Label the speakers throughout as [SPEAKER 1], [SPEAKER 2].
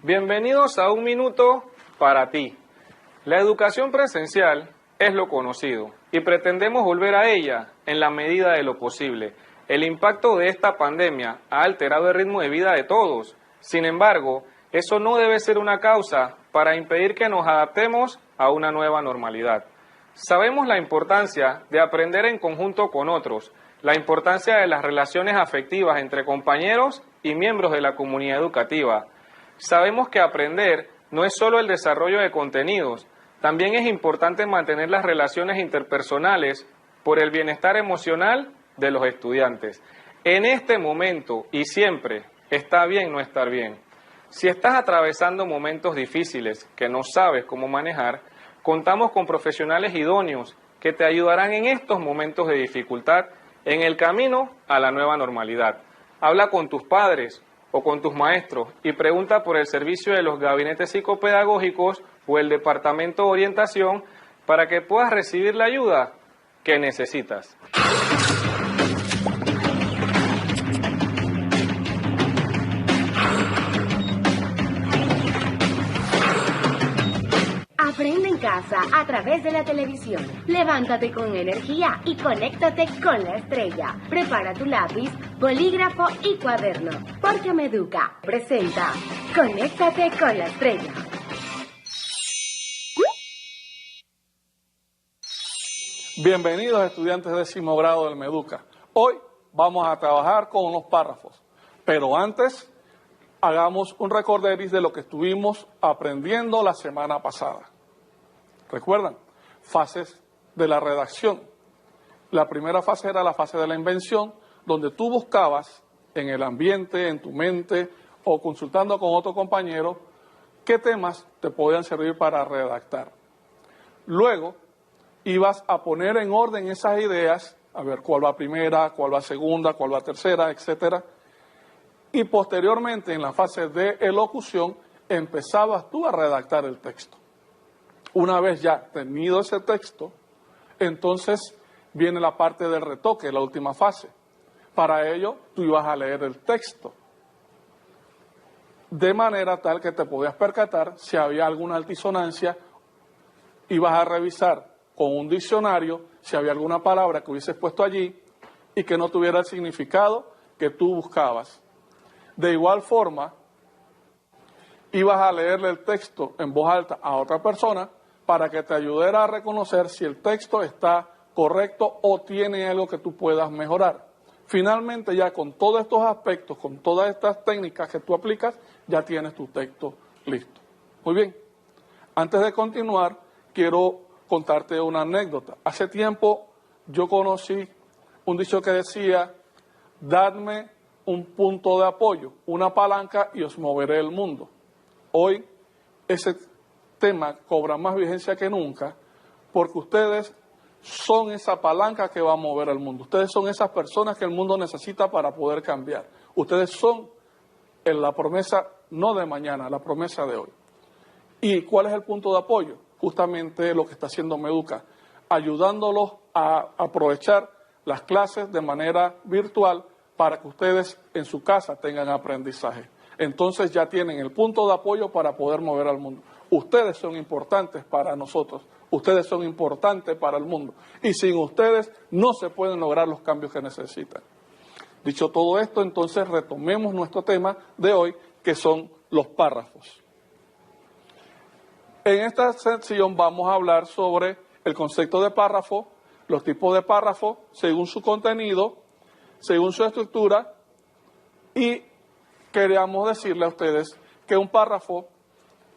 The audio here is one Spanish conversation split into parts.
[SPEAKER 1] Bienvenidos a Un Minuto para ti. La educación presencial es lo conocido y pretendemos volver a ella en la medida de lo posible. El impacto de esta pandemia ha alterado el ritmo de vida de todos. Sin embargo, eso no debe ser una causa para impedir que nos adaptemos a una nueva normalidad. Sabemos la importancia de aprender en conjunto con otros, la importancia de las relaciones afectivas entre compañeros y miembros de la comunidad educativa. Sabemos que aprender no es solo el desarrollo de contenidos, también es importante mantener las relaciones interpersonales por el bienestar emocional de los estudiantes. En este momento y siempre está bien no estar bien. Si estás atravesando momentos difíciles que no sabes cómo manejar, contamos con profesionales idóneos que te ayudarán en estos momentos de dificultad en el camino a la nueva normalidad. Habla con tus padres o con tus maestros y pregunta por el servicio de los gabinetes psicopedagógicos o el departamento de orientación para que puedas recibir la ayuda que necesitas.
[SPEAKER 2] Aprende en casa a través de la televisión. Levántate con energía y conéctate con la estrella. Prepara tu lápiz, bolígrafo y cuaderno. Porque Meduca presenta Conéctate con la estrella.
[SPEAKER 3] Bienvenidos estudiantes de 10º grado del Meduca. Hoy vamos a trabajar con unos párrafos, pero antes hagamos un recorderis de lo que estuvimos aprendiendo la semana pasada. ¿Recuerdan? Fases de la redacción. La primera fase era la fase de la invención, donde tú buscabas en el ambiente, en tu mente o consultando con otro compañero qué temas te podían servir para redactar. Luego ibas a poner en orden esas ideas, a ver cuál va primera, cuál va segunda, cuál va tercera, etcétera. Y posteriormente, en la fase de elocución, empezabas tú a redactar el texto. Una vez ya tenido ese texto, entonces viene la parte del retoque, la última fase. Para ello, tú ibas a leer el texto, de manera tal que te podías percatar si había alguna altisonancia, ibas a revisar con un diccionario si había alguna palabra que hubieses puesto allí y que no tuviera el significado que tú buscabas. De igual forma, ibas a leerle el texto en voz alta a otra persona para que te ayudara a reconocer si el texto está correcto o tiene algo que tú puedas mejorar. Finalmente, ya con todos estos aspectos, con todas estas técnicas que tú aplicas, ya tienes tu texto listo. Muy bien. Antes de continuar, quiero contarte una anécdota. Hace tiempo yo conocí un dicho que decía: dadme un punto de apoyo, una palanca y os moveré el mundo. Hoy ese tema cobra más vigencia que nunca porque ustedes son esa palanca que va a mover al mundo. Ustedes son esas personas que el mundo necesita para poder cambiar. Ustedes son la promesa no de mañana, la promesa de hoy. ¿Y cuál es el punto de apoyo? Justamente lo que está haciendo Meduca, ayudándolos a aprovechar las clases de manera virtual para que ustedes en su casa tengan aprendizaje. Entonces ya tienen el punto de apoyo para poder mover al mundo. Ustedes son importantes para nosotros, ustedes son importantes para el mundo. Y sin ustedes no se pueden lograr los cambios que necesitan. Dicho todo esto, entonces retomemos nuestro tema de hoy, que son los párrafos. En esta sección vamos a hablar sobre el concepto de párrafo, los tipos de párrafo según su contenido, según su estructura, y queríamos decirle a ustedes que un párrafo,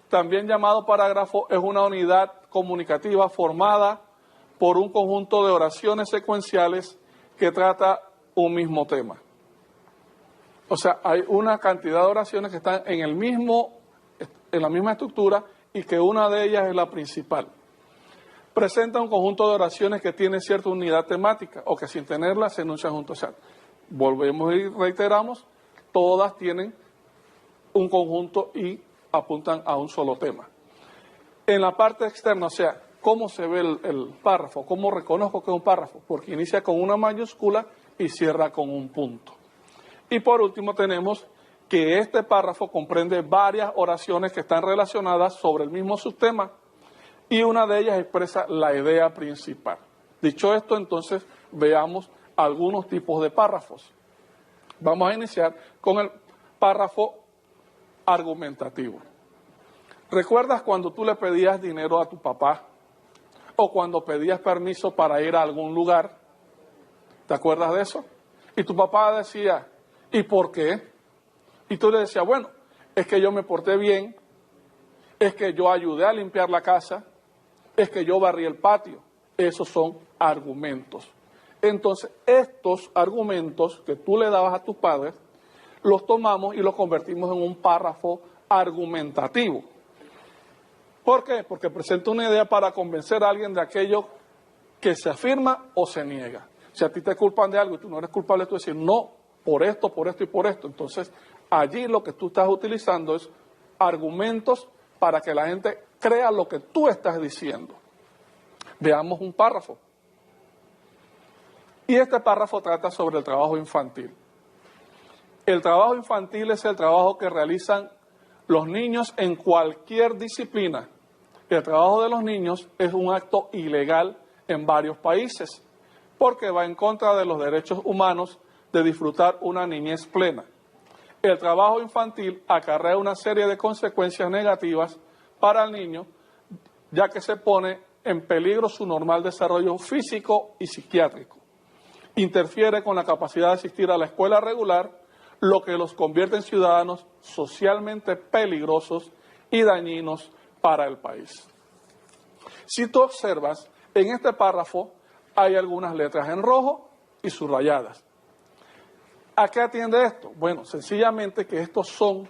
[SPEAKER 3] también llamado parágrafo, es una unidad comunicativa formada por un conjunto de oraciones secuenciales que trata un mismo tema. O sea, hay una cantidad de oraciones que están en la misma estructura y que una de ellas es la principal. Presenta un conjunto de oraciones que tiene cierta unidad temática o que sin tenerla se enuncian juntos. O sea, volvemos y reiteramos, todas tienen un conjunto y apuntan a un solo tema. En la parte externa, o sea, ¿cómo se ve el párrafo? ¿Cómo reconozco que es un párrafo? Porque inicia con una mayúscula y cierra con un punto. Y por último tenemos que este párrafo comprende varias oraciones que están relacionadas sobre el mismo subtema y una de ellas expresa la idea principal. Dicho esto, entonces veamos algunos tipos de párrafos. Vamos a iniciar con el párrafo argumentativo. ¿Recuerdas cuando tú le pedías dinero a tu papá o cuando pedías permiso para ir a algún lugar? ¿Te acuerdas de eso? Y tu papá decía, ¿y por qué? Y tú le decías, bueno, es que yo me porté bien, es que yo ayudé a limpiar la casa, es que yo barrí el patio. Esos son argumentos. Entonces, estos argumentos que tú le dabas a tus padres, los tomamos y los convertimos en un párrafo argumentativo. ¿Por qué? Porque presenta una idea para convencer a alguien de aquello que se afirma o se niega. Si a ti te culpan de algo y tú no eres culpable, tú decir, no, por esto y por esto. Entonces, allí lo que tú estás utilizando es argumentos para que la gente crea lo que tú estás diciendo. Veamos un párrafo. Y este párrafo trata sobre el trabajo infantil. El trabajo infantil es el trabajo que realizan los niños en cualquier disciplina. El trabajo de los niños es un acto ilegal en varios países, porque va en contra de los derechos humanos de disfrutar una niñez plena. El trabajo infantil acarrea una serie de consecuencias negativas para el niño, ya que se pone en peligro su normal desarrollo físico y psiquiátrico. Interfiere con la capacidad de asistir a la escuela regular, lo que los convierte en ciudadanos socialmente peligrosos y dañinos para el país. Si tú observas, en este párrafo hay algunas letras en rojo y subrayadas. ¿A qué atiende esto? Bueno, sencillamente que estos son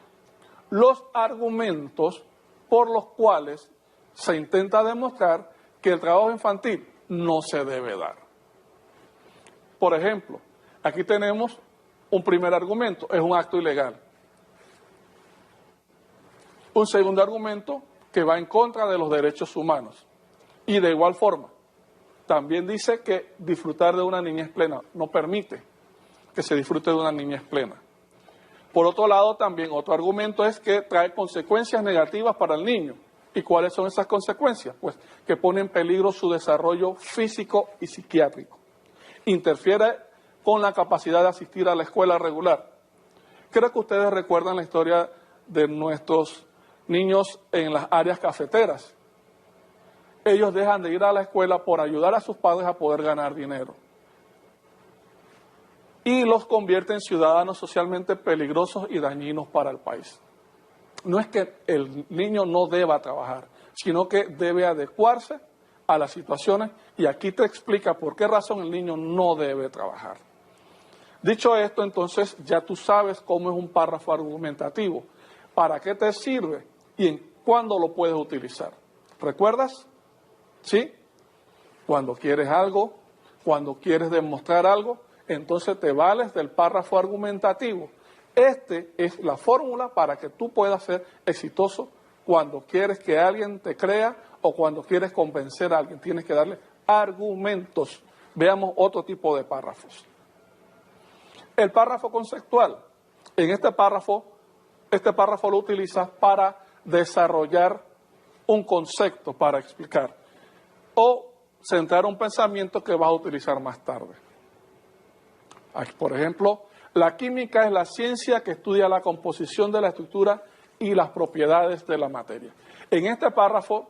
[SPEAKER 3] los argumentos por los cuales se intenta demostrar que el trabajo infantil no se debe dar. Por ejemplo, aquí tenemos un primer argumento, es un acto ilegal. Un segundo argumento que va en contra de los derechos humanos. Y de igual forma, también dice que disfrutar de una niñez plena no permite que se disfrute de una niñez plena. Por otro lado, también otro argumento es que trae consecuencias negativas para el niño. ¿Y cuáles son esas consecuencias? Pues que pone en peligro su desarrollo físico y psiquiátrico. Interfiere con la capacidad de asistir a la escuela regular. Creo que ustedes recuerdan la historia de nuestros niños en las áreas cafeteras. Ellos dejan de ir a la escuela por ayudar a sus padres a poder ganar dinero. Y los convierte en ciudadanos socialmente peligrosos y dañinos para el país. No es que el niño no deba trabajar, sino que debe adecuarse a las situaciones, y aquí te explica por qué razón el niño no debe trabajar. Dicho esto, entonces ya tú sabes cómo es un párrafo argumentativo, para qué te sirve y en cuándo lo puedes utilizar. ¿Recuerdas? ¿Sí? Cuando quieres algo, cuando quieres demostrar algo, entonces te vales del párrafo argumentativo. Este es la fórmula para que tú puedas ser exitoso cuando quieres que alguien te crea o cuando quieres convencer a alguien. Tienes que darle argumentos. Veamos otro tipo de párrafos. El párrafo conceptual. En este párrafo lo utilizas para desarrollar un concepto, para explicar, o centrar un pensamiento que vas a utilizar más tarde. Aquí, por ejemplo, la química es la ciencia que estudia la composición de la estructura y las propiedades de la materia. En este párrafo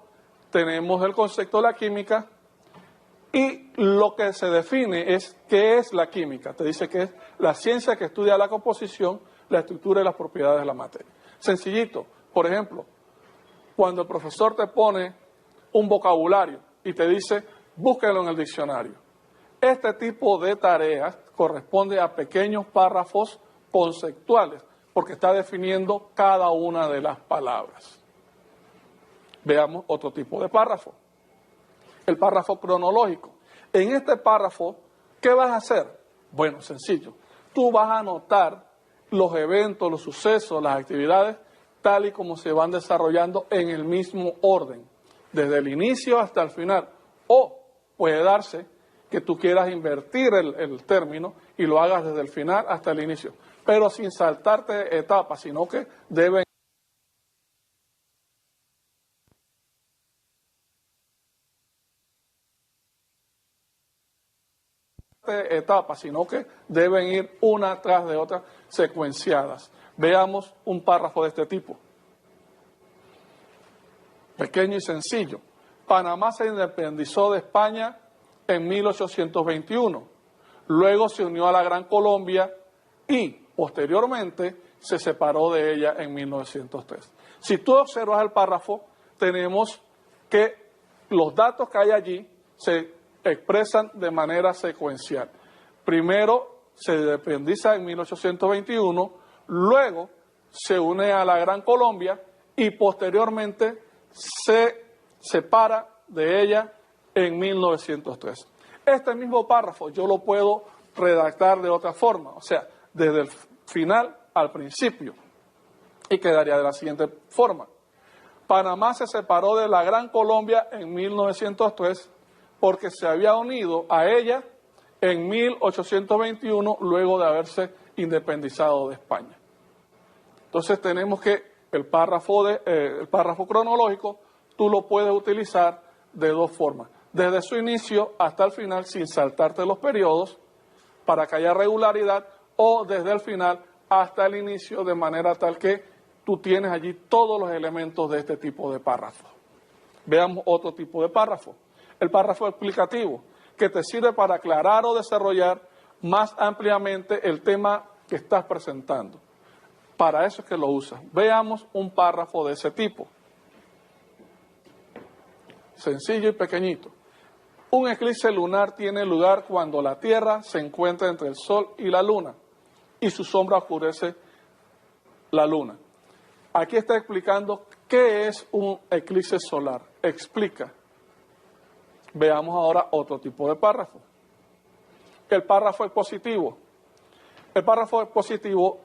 [SPEAKER 3] tenemos el concepto de la química y lo que se define es qué es la química. Te dice que es la ciencia que estudia la composición, la estructura y las propiedades de la materia. Sencillito. Por ejemplo, cuando el profesor te pone un vocabulario y te dice, búsquelo en el diccionario. Este tipo de tareas corresponde a pequeños párrafos conceptuales, porque está definiendo cada una de las palabras. Veamos otro tipo de párrafo. El párrafo cronológico. En este párrafo, ¿qué vas a hacer? Bueno, sencillo. Tú vas a anotar los eventos, los sucesos, las actividades, tal y como se van desarrollando en el mismo orden, desde el inicio hasta el final. O puede darse que tú quieras invertir el término y lo hagas desde el final hasta el inicio, pero sin saltarte etapas, sino que deben ir una tras de otra secuenciadas. Veamos un párrafo de este tipo. Pequeño y sencillo. Panamá se independizó de España en 1821. Luego se unió a la Gran Colombia y posteriormente se separó de ella en 1903. Si tú observas el párrafo, tenemos que los datos que hay allí se expresan de manera secuencial. Primero se independiza en 1821, luego se une a la Gran Colombia y posteriormente se separa de ella en 1903. Este mismo párrafo yo lo puedo redactar de otra forma, o sea, desde el final al principio, y quedaría de la siguiente forma. Panamá se separó de la Gran Colombia en 1903 porque se había unido a ella en 1821 luego de haberse independizado de España. Entonces tenemos que el párrafo cronológico tú lo puedes utilizar de dos formas, desde su inicio hasta el final sin saltarte los periodos para que haya regularidad, o desde el final hasta el inicio de manera tal que tú tienes allí todos los elementos de este tipo de párrafo. Veamos otro tipo de párrafo. El párrafo explicativo, que te sirve para aclarar o desarrollar más ampliamente el tema que estás presentando. Para eso es que lo usas. Veamos un párrafo de ese tipo. Sencillo y pequeñito. Un eclipse lunar tiene lugar cuando la Tierra se encuentra entre el Sol y la Luna y su sombra oscurece la Luna. Aquí está explicando qué es un eclipse solar. Explica. Veamos ahora otro tipo de párrafo. El párrafo expositivo. El párrafo expositivo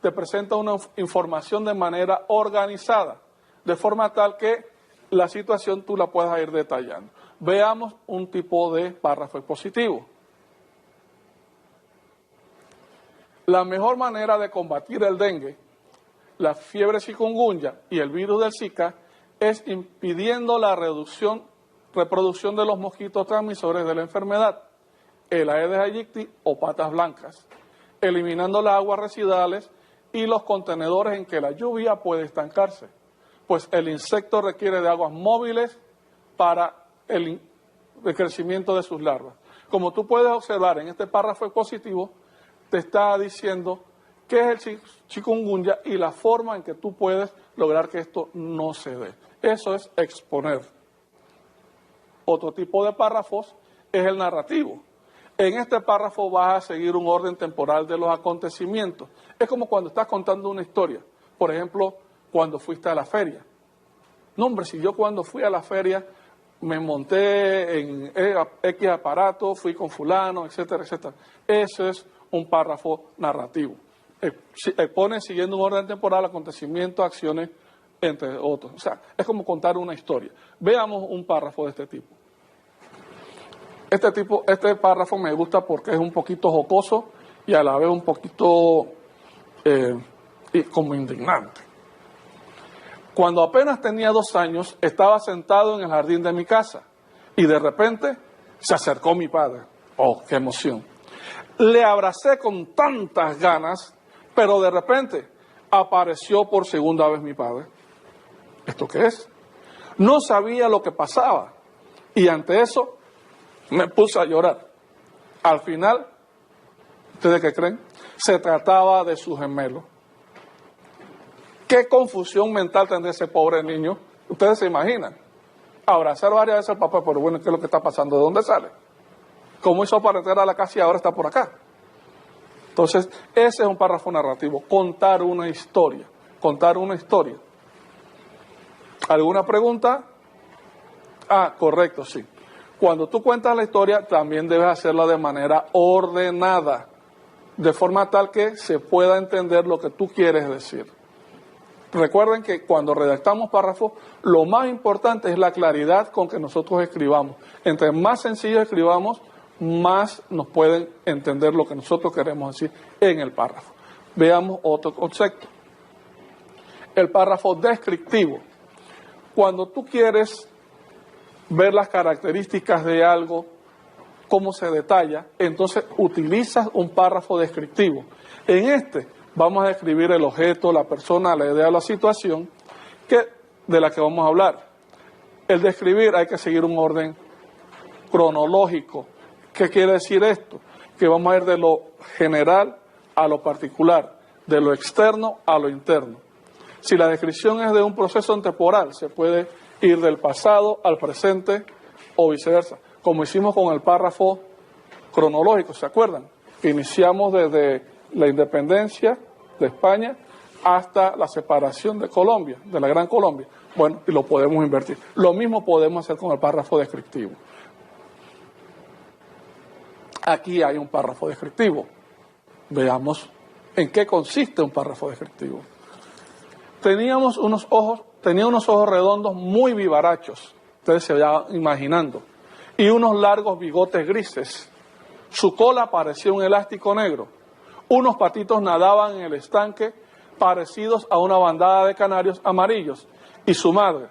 [SPEAKER 3] te presenta una información de manera organizada, de forma tal que la situación tú la puedas ir detallando. Veamos un tipo de párrafo expositivo. La mejor manera de combatir el dengue, la fiebre chikungunya y el virus del Zika es impidiendo la reproducción de los mosquitos transmisores de la enfermedad, el Aedes aegypti o patas blancas, eliminando las aguas residuales y los contenedores en que la lluvia puede estancarse, pues el insecto requiere de aguas móviles para el crecimiento de sus larvas. Como tú puedes observar en este párrafo expositivo, te está diciendo qué es el chikungunya y la forma en que tú puedes lograr que esto no se dé. Eso es exponer. Otro tipo de párrafos es el narrativo. En este párrafo vas a seguir un orden temporal de los acontecimientos. Es como cuando estás contando una historia. Por ejemplo, cuando fuiste a la feria. No, hombre, si yo cuando fui a la feria me monté en X aparato, fui con fulano, etcétera, etcétera. Ese es un párrafo narrativo. Expone siguiendo un orden temporal, acontecimientos, acciones, entre otros. O sea, es como contar una historia. Veamos un párrafo de este tipo. Este párrafo me gusta porque es un poquito jocoso y a la vez un poquito como indignante. Cuando apenas tenía 2 años, estaba sentado en el jardín de mi casa y de repente se acercó mi padre. ¡Oh, qué emoción! Le abracé con tantas ganas, pero de repente apareció por segunda vez mi padre. ¿Esto qué es? No sabía lo que pasaba y ante eso me puse a llorar. Al final, ¿ustedes qué creen? Se trataba de su gemelo. ¿Qué confusión mental tendría ese pobre niño? Ustedes se imaginan. Abrazar varias veces al papá, pero bueno, ¿qué es lo que está pasando? ¿De dónde sale? ¿Cómo hizo para entrar a la casa y ahora está por acá? Entonces, ese es un párrafo narrativo. Contar una historia. Contar una historia. ¿Alguna pregunta? Ah, correcto, sí. Cuando tú cuentas la historia, también debes hacerla de manera ordenada, de forma tal que se pueda entender lo que tú quieres decir. Recuerden que cuando redactamos párrafos, lo más importante es la claridad con que nosotros escribamos. Entre más sencillo escribamos, más nos pueden entender lo que nosotros queremos decir en el párrafo. Veamos otro concepto. El párrafo descriptivo. Cuando tú quieres ver las características de algo, cómo se detalla, entonces utilizas un párrafo descriptivo. En este vamos a describir el objeto, la persona, la idea, la situación de la que vamos a hablar. El describir hay que seguir un orden cronológico. ¿Qué quiere decir esto? Que vamos a ir de lo general a lo particular, de lo externo a lo interno. Si la descripción es de un proceso temporal, se puede ir del pasado al presente o viceversa, como hicimos con el párrafo cronológico, ¿se acuerdan? Que iniciamos desde la independencia de España hasta la separación de Colombia, de la Gran Colombia. Bueno, y lo podemos invertir. Lo mismo podemos hacer con el párrafo descriptivo. Aquí hay un párrafo descriptivo. Veamos en qué consiste un párrafo descriptivo. Tenía unos ojos redondos muy vivarachos, ustedes se vayan imaginando, y unos largos bigotes grises. Su cola parecía un elástico negro. Unos patitos nadaban en el estanque parecidos a una bandada de canarios amarillos, y su madre,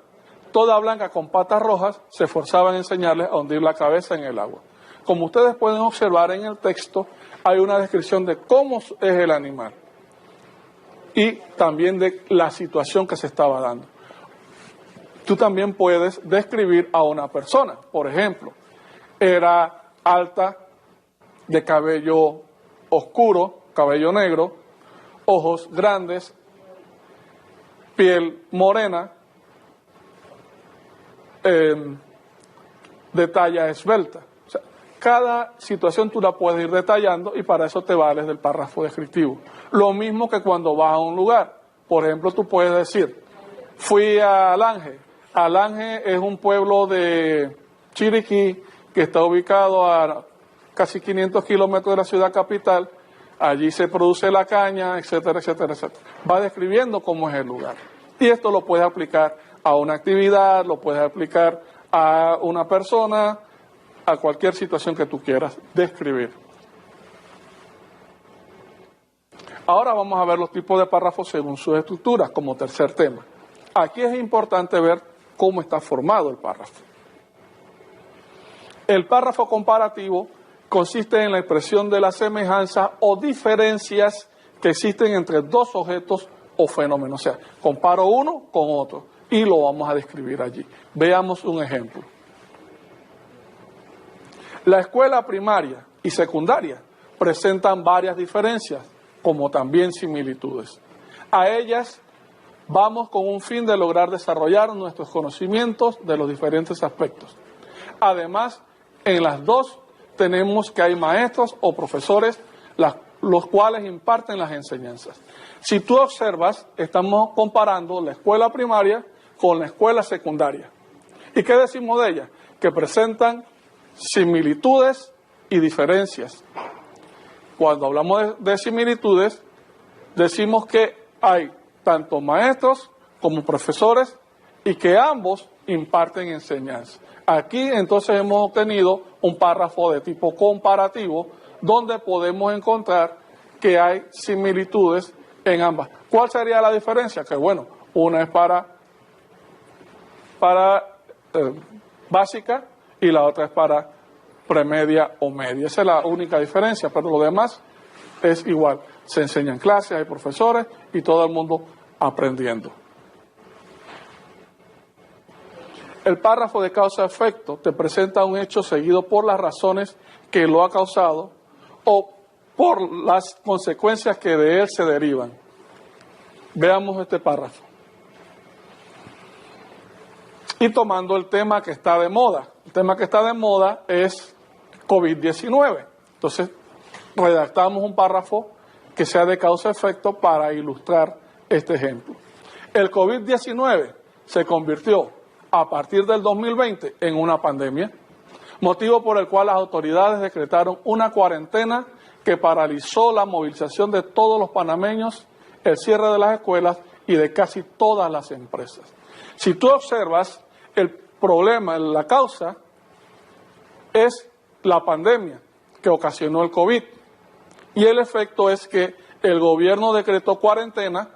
[SPEAKER 3] toda blanca con patas rojas, se esforzaba en enseñarles a hundir la cabeza en el agua. Como ustedes pueden observar en el texto, hay una descripción de cómo es el animal y también de la situación que se estaba dando. Tú también puedes describir a una persona. Por ejemplo, era alta, de cabello oscuro, cabello negro, ojos grandes, piel morena, de talla esbelta. O sea, cada situación tú la puedes ir detallando y para eso te vales del párrafo descriptivo. Lo mismo que cuando vas a un lugar. Por ejemplo, tú puedes decir, fui a Alange. Alange es un pueblo de Chiriquí que está ubicado a casi 500 kilómetros de la ciudad capital. Allí se produce la caña, etcétera, etcétera, etcétera. Va describiendo cómo es el lugar. Y esto lo puedes aplicar a una actividad, lo puedes aplicar a una persona, a cualquier situación que tú quieras describir. Ahora vamos a ver los tipos de párrafos según sus estructuras, como tercer tema. Aquí es importante ver cómo está formado el párrafo. El párrafo comparativo consiste en la expresión de las semejanzas o diferencias que existen entre dos objetos o fenómenos. O sea, comparo uno con otro y lo vamos a describir allí. Veamos un ejemplo. La escuela primaria y secundaria presentan varias diferencias, como también similitudes. A ellas vamos con un fin de lograr desarrollar nuestros conocimientos de los diferentes aspectos. Además, en las dos tenemos que hay maestros o profesores los cuales imparten las enseñanzas. Si tú observas, estamos comparando la escuela primaria con la escuela secundaria. ¿Y qué decimos de ella? Que presentan similitudes y diferencias. Cuando hablamos de similitudes, decimos que hay tanto maestros como profesores y que ambos imparten enseñanza. Aquí entonces hemos obtenido un párrafo de tipo comparativo donde podemos encontrar que hay similitudes en ambas. ¿Cuál sería la diferencia? Que bueno, una es para básica y la otra es para premedia o media. Esa es la única diferencia, pero lo demás es igual. Se enseñan clases, hay profesores y todo el mundo aprendiendo. El párrafo de causa-efecto te presenta un hecho seguido por las razones que lo ha causado o por las consecuencias que de él se derivan. Veamos este párrafo. Y tomando el tema que está de moda. El tema que está de moda es COVID-19. Entonces, redactamos un párrafo que sea de causa-efecto para ilustrar este ejemplo. El COVID-19 se convirtió a partir del 2020 en una pandemia, motivo por el cual las autoridades decretaron una cuarentena que paralizó la movilización de todos los panameños, el cierre de las escuelas y de casi todas las empresas. Si tú observas, el problema, la causa, es la pandemia que ocasionó el COVID. Y el efecto es que el gobierno decretó cuarentena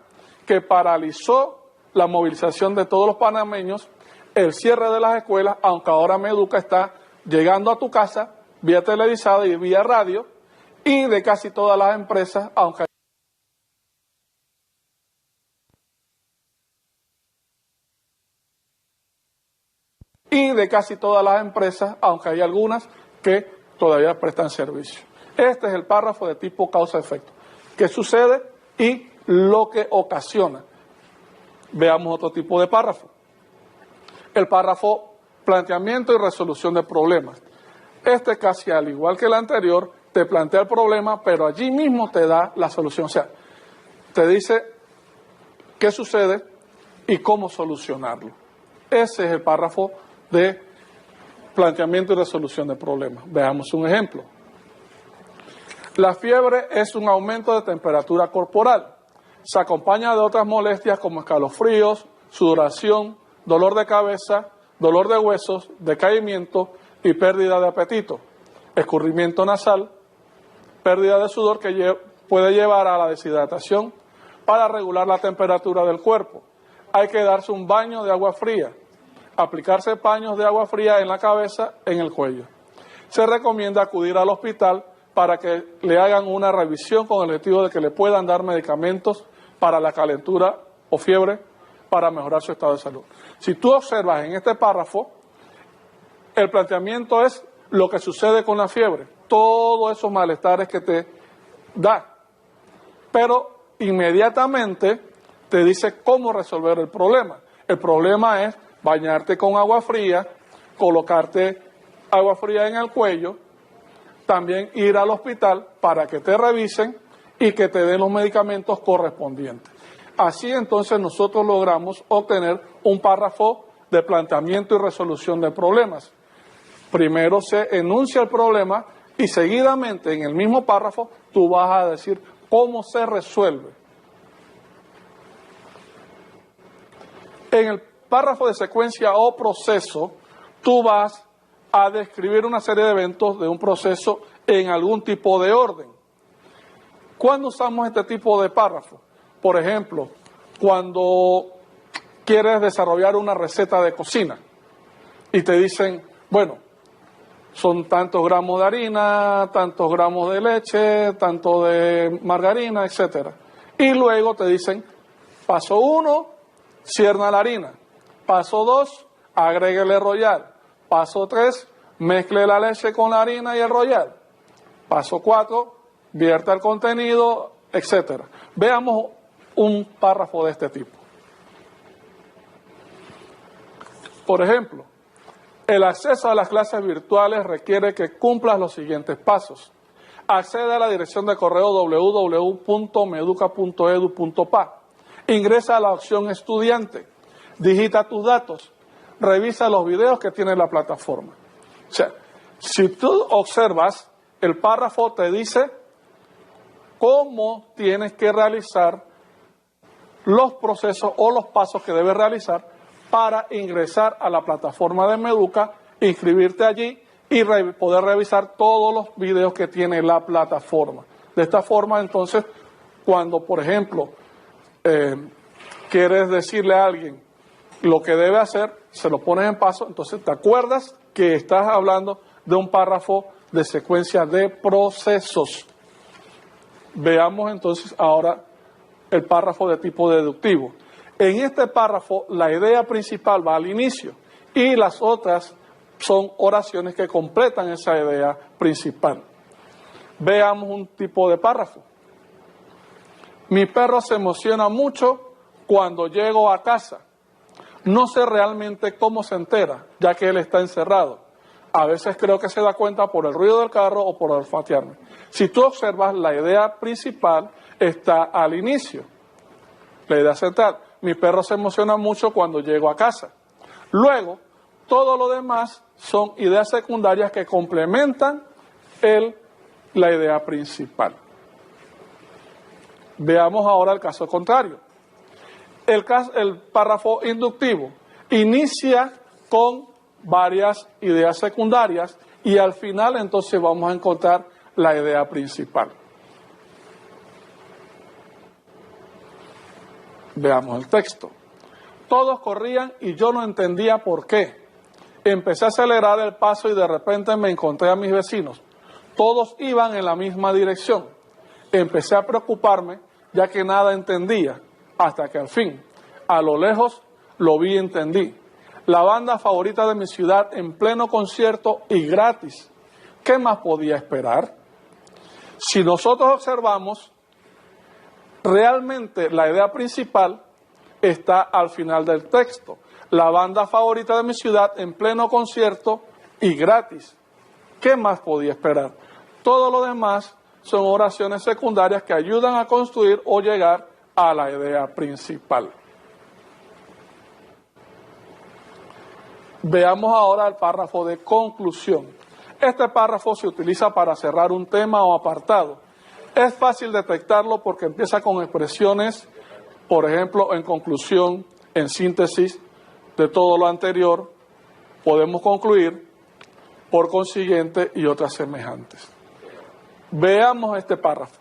[SPEAKER 3] que paralizó la movilización de todos los panameños, el cierre de las escuelas, aunque ahora Meduca está llegando a tu casa vía televisada y vía radio, y de casi todas las empresas, aunque hay algunas que todavía prestan servicio. Este es el párrafo de tipo causa-efecto. ¿Qué sucede y lo que ocasiona? Veamos otro tipo de párrafo. El párrafo planteamiento y resolución de problemas. Este casi al igual que el anterior te plantea el problema, pero allí mismo te da la solución. O sea, te dice qué sucede y cómo solucionarlo. Ese es el párrafo de planteamiento y resolución de problemas. Veamos un ejemplo. La fiebre es un aumento de temperatura corporal. Se acompaña de otras molestias como escalofríos, sudoración, dolor de cabeza, dolor de huesos, decaimiento y pérdida de apetito, escurrimiento nasal, pérdida de sudor que puede llevar a la deshidratación. Para regular la temperatura del cuerpo, hay que darse un baño de agua fría, aplicarse paños de agua fría en la cabeza, en el cuello. Se recomienda acudir al hospital para que le hagan una revisión con el objetivo de que le puedan dar medicamentos para la calentura o fiebre para mejorar su estado de salud. Si tú observas en este párrafo, el planteamiento es lo que sucede con la fiebre, todos esos malestares que te da, pero inmediatamente te dice cómo resolver el problema. El problema es bañarte con agua fría, colocarte agua fría en el cuello, también ir al hospital para que te revisen y que te den los medicamentos correspondientes. Así entonces nosotros logramos obtener un párrafo de planteamiento y resolución de problemas. Primero se enuncia el problema y seguidamente en el mismo párrafo tú vas a decir cómo se resuelve. En el párrafo de secuencia o proceso, tú vas a describir una serie de eventos de un proceso en algún tipo de orden. ¿Cuándo usamos este tipo de párrafo? Por ejemplo, cuando quieres desarrollar una receta de cocina y te dicen, bueno, son tantos gramos de harina, tantos gramos de leche, tanto de margarina, etcétera. Y luego te dicen, paso 1, cierna la harina. Paso 2, agréguele royal. Paso 3, mezcle la leche con la harina y el royal. Paso 4, vierta el contenido, etcétera. Veamos un párrafo de este tipo. Por ejemplo, el acceso a las clases virtuales requiere que cumplas los siguientes pasos. Accede a la dirección de correo www.meduca.edu.pa. Ingresa a la opción estudiante. Digita tus datos. Revisa los videos que tiene la plataforma. O sea, si tú observas, el párrafo te dice cómo tienes que realizar los procesos o los pasos que debes realizar para ingresar a la plataforma de Meduca, inscribirte allí y poder revisar todos los videos que tiene la plataforma. De esta forma, entonces, cuando, por ejemplo, quieres decirle a alguien lo que debe hacer, se lo pones en paso, entonces te acuerdas que estás hablando de un párrafo de secuencia de procesos. Veamos entonces ahora el párrafo de tipo deductivo. En este párrafo la idea principal va al inicio y las otras son oraciones que completan esa idea principal. Veamos un tipo de párrafo. Mi perro se emociona mucho cuando llego a casa. No sé realmente cómo se entera, ya que él está encerrado. A veces creo que se da cuenta por el ruido del carro o por olfatearme. Si tú observas, la idea principal está al inicio. La idea central. Mi perro se emociona mucho cuando llego a casa. Luego, todo lo demás son ideas secundarias que complementan la idea principal. Veamos ahora el caso contrario. El párrafo inductivo inicia con varias ideas secundarias y al final entonces vamos a encontrar la idea principal. Veamos el texto. Todos corrían y yo no entendía por qué. Empecé a acelerar el paso y de repente me encontré a mis vecinos. Todos iban en la misma dirección. Empecé a preocuparme ya que nada entendía, hasta que al fin, a lo lejos, lo vi y entendí. La banda favorita de mi ciudad en pleno concierto y gratis. ¿Qué más podía esperar? Si nosotros observamos, realmente la idea principal está al final del texto. La banda favorita de mi ciudad en pleno concierto y gratis. ¿Qué más podía esperar? Todo lo demás son oraciones secundarias que ayudan a construir o llegar a la idea principal. Veamos ahora el párrafo de conclusión. Este párrafo se utiliza para cerrar un tema o apartado. Es fácil detectarlo porque empieza con expresiones, por ejemplo, en conclusión, en síntesis de todo lo anterior, podemos concluir, por consiguiente, y otras semejantes. Veamos este párrafo.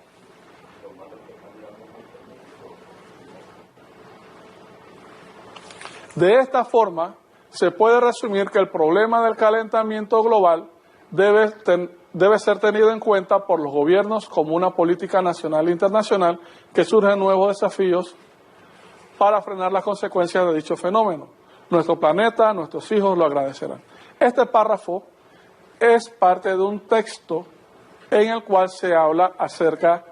[SPEAKER 3] De esta forma, se puede resumir que el problema del calentamiento global debe ser tenido en cuenta por los gobiernos como una política nacional e internacional que surgen nuevos desafíos para frenar las consecuencias de dicho fenómeno. Nuestro planeta, nuestros hijos lo agradecerán. Este párrafo es parte de un texto en el cual se habla acerca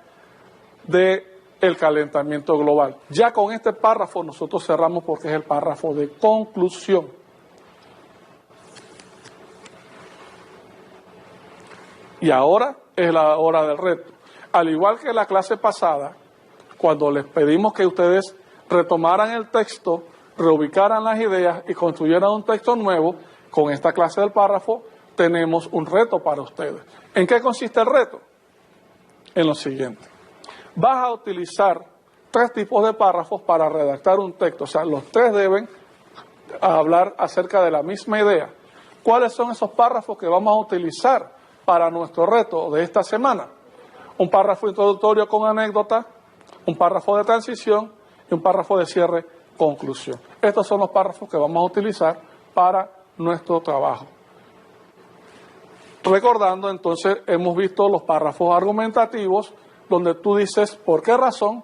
[SPEAKER 3] del calentamiento global. Ya con este párrafo nosotros cerramos porque es el párrafo de conclusión. Y ahora es la hora del reto. Al igual que la clase pasada, cuando les pedimos que ustedes retomaran el texto, reubicaran las ideas y construyeran un texto nuevo, con esta clase del párrafo tenemos un reto para ustedes. ¿En qué consiste el reto? En lo siguiente. Vas a utilizar 3 tipos de párrafos para redactar un texto. O sea, los 3 deben hablar acerca de la misma idea. ¿Cuáles son esos párrafos que vamos a utilizar para nuestro reto de esta semana? Un párrafo introductorio con anécdota, un párrafo de transición y un párrafo de cierre, conclusión. Estos son los párrafos que vamos a utilizar para nuestro trabajo. Recordando, entonces, hemos visto los párrafos argumentativos, donde tú dices por qué razón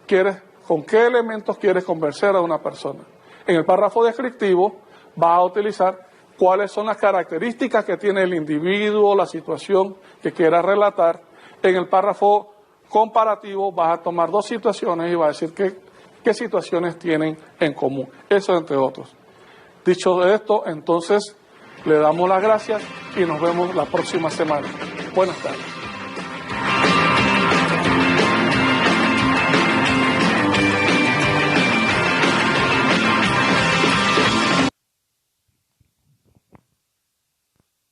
[SPEAKER 3] quieres, con qué elementos quieres convencer a una persona. En el párrafo descriptivo vas a utilizar cuáles son las características que tiene el individuo, la situación que quieras relatar. En el párrafo comparativo vas a tomar 2 situaciones y vas a decir qué situaciones tienen en común. Eso entre otros. Dicho esto, entonces, le damos las gracias y nos vemos la próxima semana. Buenas tardes.